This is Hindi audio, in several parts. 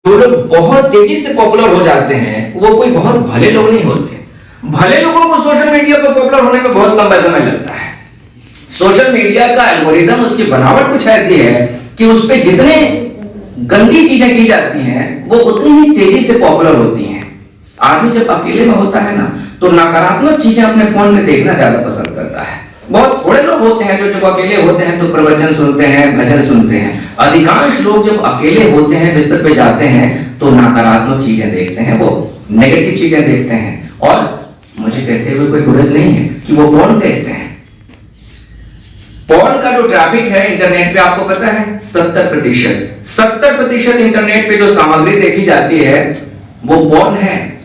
जो लोग बहुत तेजी से पॉपुलर हो जाते हैं वो कोई बहुत भले लोग नहीं होते। भले लोगों को सोशल मीडिया पर पॉपुलर होने में बहुत लंबा समय लगता है। सोशल मीडिया का एल्गोरिदम, उसकी बनावट कुछ ऐसी है कि उस पे जितने गंदी चीजें की जाती हैं वो उतनी ही तेजी से पॉपुलर होती हैं। आदमी जब अकेले में होता है ना तो नकारात्मक चीजें अपने फोन में देखना ज्यादा पसंद करता है। बहुत थोड़े लोग होते हैं जो जब अकेले होते हैं तो प्रवचन सुनते हैं, भजन सुनते हैं। अधिकांश लोग जब अकेले होते हैं, बिस्तर पे जाते हैं तो नकारात्मक चीजें देखते हैं, वो नेगेटिव चीजें देखते हैं। और मुझे कहते हुए कोई गुरज नहीं है कि वो पोर्न देखते हैं। पोर्न का जो ट्रैफिक है इंटरनेट पे आपको पता है 70% इंटरनेट पे जो सामग्री देखी जाती है वो पोर्न है,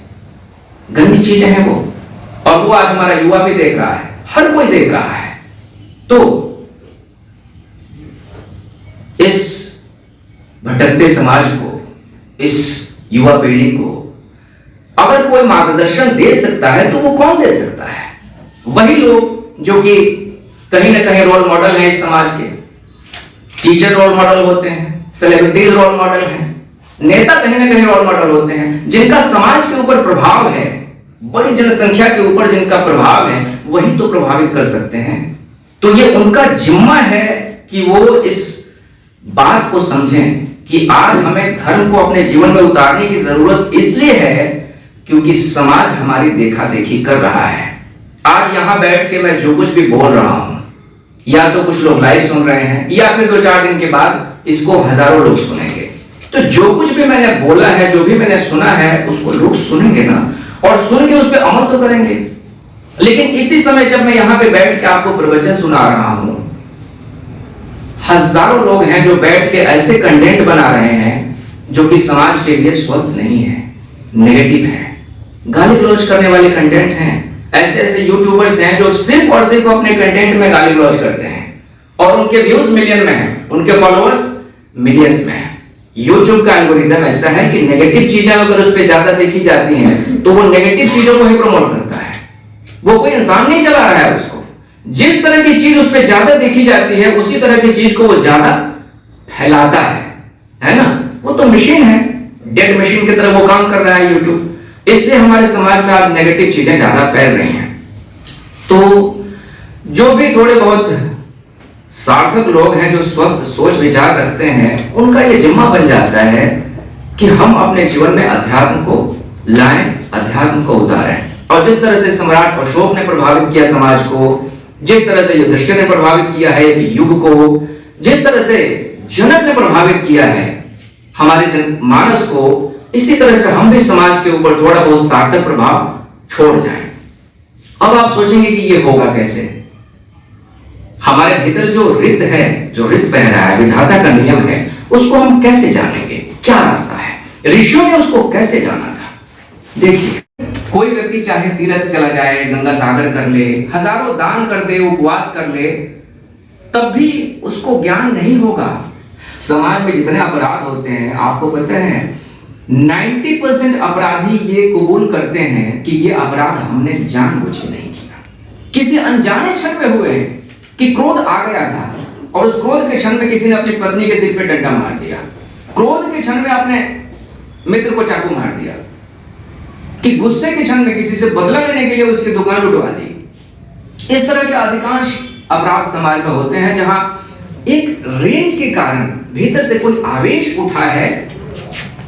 गंदी चीजें हैं वो। और वो आज हमारा युवा भी देख रहा है, हर कोई देख रहा है। तो इस भटकते समाज को, इस युवा पीढ़ी को अगर कोई मार्गदर्शन दे सकता है तो वो कौन दे सकता है? वही लोग जो कि कहीं ना कहीं रोल मॉडल है इस समाज के। टीचर रोल मॉडल होते हैं, सेलिब्रिटीज रोल मॉडल हैं, नेता कहीं ना कहीं रोल मॉडल होते हैं। जिनका समाज के ऊपर प्रभाव है, बड़ी जनसंख्या के ऊपर जिनका प्रभाव है, वही तो प्रभावित कर सकते हैं। तो ये उनका जिम्मा है कि वो इस बात को समझें कि आज हमें धर्म को अपने जीवन में उतारने की जरूरत इसलिए है क्योंकि समाज हमारी देखा देखी कर रहा है। आज यहां बैठ के मैं जो कुछ भी बोल रहा हूं, या तो कुछ लोग लाइव सुन रहे हैं या फिर 2-4 दिन के बाद इसको हजारों लोग सुनेंगे। तो जो कुछ भी मैंने बोला है, जो भी मैंने सुना है, उसको लोग सुनेंगे ना, और सुन के उस पर अमल तो करेंगे। लेकिन इसी समय जब मैं यहां पे बैठ के आपको प्रवचन सुना रहा हूं, हजारों लोग हैं जो बैठ के ऐसे कंटेंट बना रहे हैं जो कि समाज के लिए स्वस्थ नहीं है, नेगेटिव है, गाली गलौज करने वाले कंटेंट हैं। ऐसे ऐसे यूट्यूबर्स हैं जो सिर्फ और सिर्फ अपने कंटेंट में गाली गलौज करते हैं और उनके व्यूज मिलियन में हैं, उनके फॉलोअर्स मिलियंस में हैं। यूट्यूब का एल्गोरिदम ऐसा है कि नेगेटिव चीजें अगर उस पर ज्यादा देखी जाती हैं तो वो नेगेटिव चीजों को ही प्रमोट करता है। वो कोई इंसान नहीं चला रहा है उसको। जिस तरह की चीज उस पर ज्यादा देखी जाती है उसी तरह की चीज को वो ज्यादा फैलाता है ना। वो तो मशीन है, डेड मशीन की तरह वो काम कर रहा है यूट्यूब। इसलिए हमारे समाज में आज नेगेटिव चीजें ज्यादा फैल रही हैं। तो जो भी थोड़े बहुत सार्थक लोग हैं जो स्वस्थ सोच विचार रखते हैं, उनका ये जिम्मा बन जाता है कि हम अपने जीवन में अध्यात्म को लाएं, अध्यात्म को उतारें। और जिस तरह से सम्राट अशोक ने प्रभावित किया समाज को, जिस तरह से युधिष्ठिर ने प्रभावित किया है एक युग को, जिस तरह से जनक ने प्रभावित किया है हमारे जनमानस को, इसी तरह से हम भी समाज के ऊपर थोड़ा बहुत सार्थक प्रभाव छोड़ जाएं। अब आप सोचेंगे कि ये होगा कैसे? हमारे भीतर जो रित है, जो रित बह रहा है, विधाता का नियम है, उसको हम कैसे जानेंगे? क्या रास्ता है? ऋषियों ने उसको कैसे जाना था? देखिए, कोई व्यक्ति चाहे तीर्थ चला जाए, गंगा सागर कर ले, हजारों दान कर दे, उपवास कर ले, तब भी उसको ज्ञान नहीं होगा। समाज में जितने अपराध होते हैं, आपको पता है 90% अपराधी ये कबूल करते हैं कि ये अपराध हमने जानबूझ के नहीं किया, किसी अनजाने क्षण में हुए कि क्रोध आ गया था और उस क्रोध के क्षण में किसी ने अपनी पत्नी के सिर पे डंडा मार दिया, क्रोध के क्षण में अपने मित्र को चाकू मार दिया, कि गुस्से के क्षण में किसी से बदला लेने के लिए उसकी दुकान लुटवा दी। इस तरह के अधिकांश अपराध समाज में होते हैं जहां एक रेंज के कारण भीतर से कोई आवेश उठा है,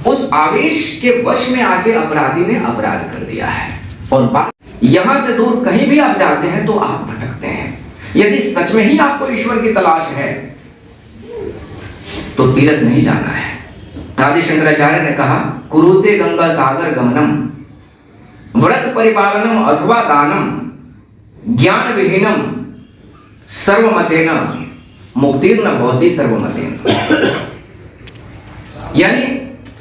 उस आवेश के वश में आके अपराधी ने अपराध कर दिया है। और बात यहां से दूर कहीं भी आप जाते हैं तो आप भटकते हैं। यदि सच में ही आपको ईश्वर की तलाश है तो तीर्थ नहीं जाना है। आदि शंकराचार्य ने कहा, कुरुते गंगा सागर गमनम व्रत परिपालनम अथवा दानम ज्ञान विहीनम सर्वमतेन मुक्तिर्न भवति सर्वमतेन। यानी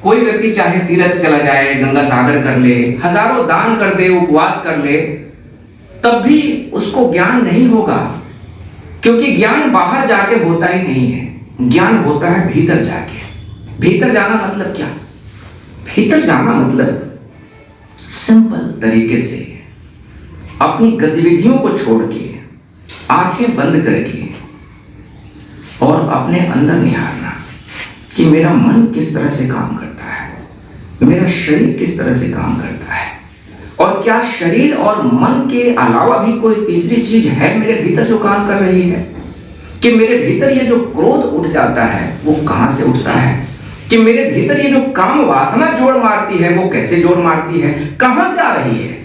कोई व्यक्ति चाहे तीर्थ चला जाए, गंगा सागर कर ले, हजारों दान कर दे, उपवास कर ले, तब भी उसको ज्ञान नहीं होगा, क्योंकि ज्ञान बाहर जाके होता ही नहीं है। ज्ञान होता है भीतर जाके। भीतर जाना मतलब क्या? भीतर जाना मतलब सिंपल तरीके से अपनी गतिविधियों को छोड़ के, आंखें बंद करके और अपने अंदर निहारना कि मेरा मन किस तरह से काम करता है। मेरा शरीर किस तरह से काम करता है, और क्या शरीर और मन के अलावा भी कोई तीसरी चीज है मेरे भीतर जो काम कर रही है? कि मेरे भीतर ये जो क्रोध उठ जाता है वो कहां से उठता है? कि मेरे भीतर ये जो काम वासना जोड़ मारती है वो कैसे जोड़ मारती है, कहां से आ रही है?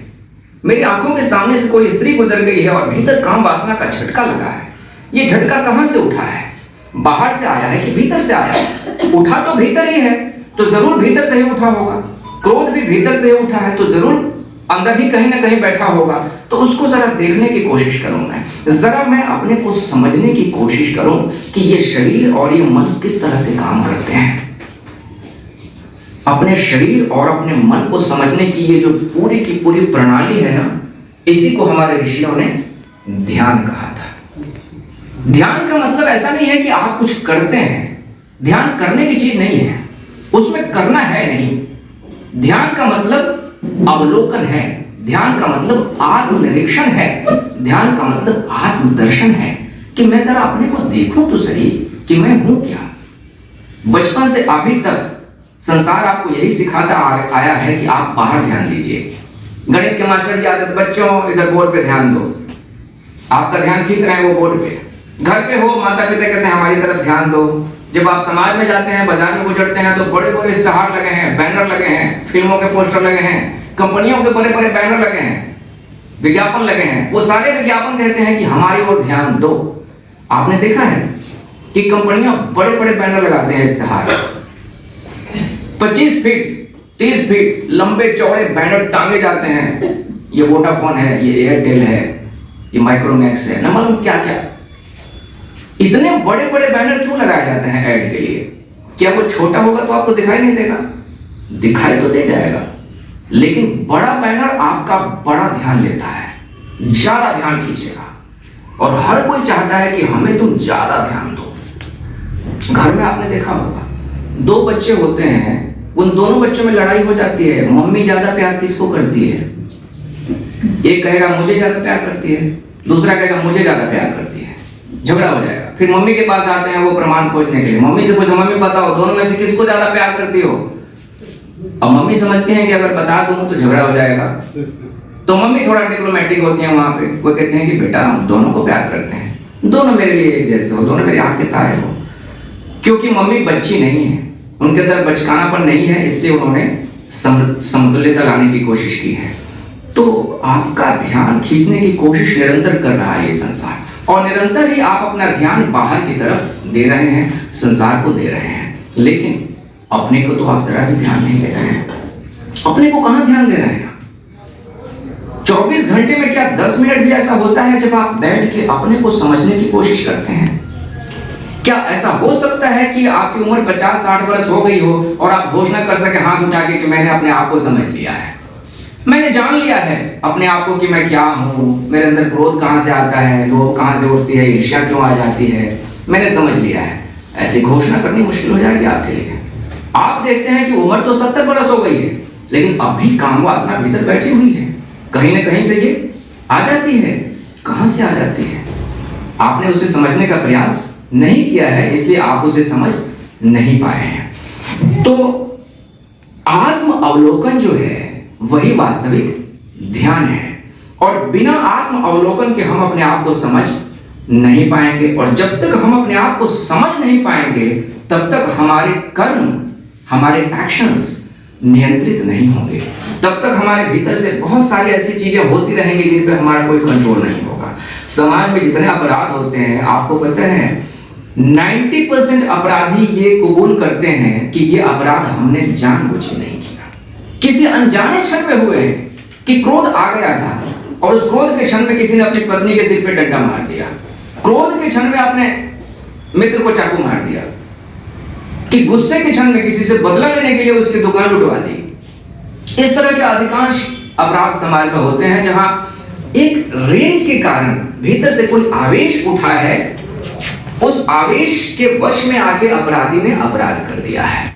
मेरी आंखों के सामने से कोई स्त्री गुजर गई है और भीतर काम वासना का झटका लगा है। ये झटका कहां से उठा है? बाहर से आया है कि भीतर से आया है? उठा तो भीतर ही है, तो जरूर भीतर से ही उठा होगा। क्रोध भी भीतर से ही उठा है, तो जरूर अंदर ही कहीं ना कहीं बैठा होगा। तो उसको जरा देखने की कोशिश करूं, मैं अपने को समझने की कोशिश करूं कि ये शरीर और ये मन किस तरह से काम करते हैं। अपने शरीर और अपने मन को समझने की ये जो पूरी की पूरी प्रणाली है ना, इसी को हमारे ऋषियों ने ध्यान कहा था। ध्यान का मतलब ऐसा नहीं है कि आप कुछ करते हैं, ध्यान करने की चीज नहीं है, उसमें करना है नहीं। ध्यान का मतलब अवलोकन है, ध्यान का मतलब आत्मनिरीक्षण है, ध्यान का मतलब आत्मदर्शन है कि मैं जरा अपने को देखूं तो सही कि मैं हूं क्या। बचपन से अभी तक संसार आपको यही सिखाता आया है कि आप बाहर ध्यान दीजिए। गणित के मास्टर जी आते थे, बच्चों इधर बोर्ड पे ध्यान दो, आपका ध्यान खींच रहे हैं वो बोर्ड पे। घर पे हो, माता पिता कहते हैं हमारी तरफ ध्यान दो। जब आप समाज में जाते हैं, बाजार में गुजरते हैं, तो बड़े बड़े इश्तेहार लगे हैं, बैनर लगे हैं, फिल्मों के पोस्टर लगे हैं, कंपनियों के बड़े बड़े बैनर लगे हैं, विज्ञापन लगे हैं। वो सारे विज्ञापन कहते हैं कि हमारी ओर ध्यान दो। आपने देखा है कि कंपनियां बड़े बड़े बैनर लगाते हैं, इश्तेहार 25 फीट 30 फीट लंबे चौड़े बैनर टांगे जाते हैं। ये वोडाफोन है, ये एयरटेल है, ये माइक्रोमैक्स है, न मालूम क्या क्या। इतने बड़े बड़े बैनर क्यों लगाए जाते हैं ऐड के लिए? क्या वो छोटा होगा तो आपको दिखाई नहीं देगा? दिखाई तो दे जाएगा, लेकिन बड़ा बैनर आपका बड़ा ध्यान लेता है, ज्यादा ध्यान खींचेगा। और हर कोई चाहता है कि हमें तुम ज्यादा ध्यान दो। घर में आपने देखा होगा, 2 बच्चे होते हैं, उन दोनों बच्चों में लड़ाई हो जाती है। मम्मी ज्यादा प्यार किसको करती है? एक कहेगा मुझे ज्यादा प्यार करती है, दूसरा कहेगा मुझे ज्यादा प्यार करती है, झगड़ा हो जाएगा। फिर मम्मी के पास आते हैं वो प्रमाण खोजने के लिए। मम्मी से पूछो, मम्मी बताओ दोनों में से किसको ज्यादा प्यार करती हो? अब मम्मी समझती हैं कि अगर बता दूं तो झगड़ा हो जाएगा, तो मम्मी थोड़ा डिप्लोमेटिक होती हैं वहां पे। वो कहते हैं कि बेटा हम दोनों को प्यार करते हैं, दोनों मेरे लिए एक जैसे हो, दोनों मेरी आंख के तारे हो। क्योंकि मम्मी बच्ची नहीं है, उनके अंदर बचकानापन नहीं है, इसलिए उन्होंने समतुल्यता लाने की कोशिश की है। तो आपका ध्यान खींचने की कोशिश निरंतर कर रहा है ये संसार, और निरंतर ही आप अपना ध्यान बाहर की तरफ दे रहे हैं, संसार को दे रहे हैं, लेकिन अपने को तो आप जरा भी ध्यान नहीं दे रहे हैं। अपने को कहां ध्यान दे रहे हैं? 24 घंटे में क्या 10 मिनट भी ऐसा होता है जब आप बैठ के अपने को समझने की कोशिश करते हैं? क्या ऐसा हो सकता है कि आपकी उम्र 50-60 वर्ष हो गई हो और आप घोषणा कर सके हाथ उठा के कि मैंने अपने आप को समझ लिया है, मैंने जान लिया है अपने आप को कि मैं क्या हूं, मेरे अंदर क्रोध कहां से आता है, लोभ कहां से उठती है, ईर्ष्या क्यों आ जाती है, मैंने समझ लिया है? ऐसी घोषणा करनी मुश्किल हो जाएगी आपके लिए। आप देखते हैं कि उम्र तो 70 वर्ष हो गई है, लेकिन अभी काम वासना भीतर बैठी हुई है, कहीं ना कहीं से ये आ जाती है। कहां से आ जाती है? आपने उसे समझने का प्रयास नहीं किया है, इसलिए आप उसे समझ नहीं पाए हैं। तो आत्म अवलोकन जो है वही वास्तविक ध्यान है, और बिना आत्म अवलोकन के हम अपने आप को समझ नहीं पाएंगे। और जब तक हम अपने आप को समझ नहीं पाएंगे तब तक हमारे कर्म, हमारे एक्शंस नियंत्रित नहीं होंगे। तब तक हमारे भीतर से बहुत सारी ऐसी चीजें होती रहेंगी जिन पे हमारा कोई कंट्रोल नहीं होगा। समाज में जितने अपराध होते हैं, आपको पता है 90% अपराधी ये कबूल करते हैं कि ये अपराध हमने जानबूझ के नहीं किया, किसी अनजाने क्षण में हुए कि क्रोध आ गया था और उस क्रोध के क्षण में किसी ने अपनी पत्नी के सिर पे डंडा मार दिया, क्रोध के क्षण में अपने मित्र को चाकू मार दिया, कि गुस्से के क्षण में किसी से बदला लेने के लिए उसकी दुकान लुटवा दी। इस तरह के अधिकांश अपराध समाज में होते हैं जहां एक रेंज के कारण भीतर से कोई आवेश उठा है, उस आवेश के वश में आके अपराधी ने अपराध कर दिया है।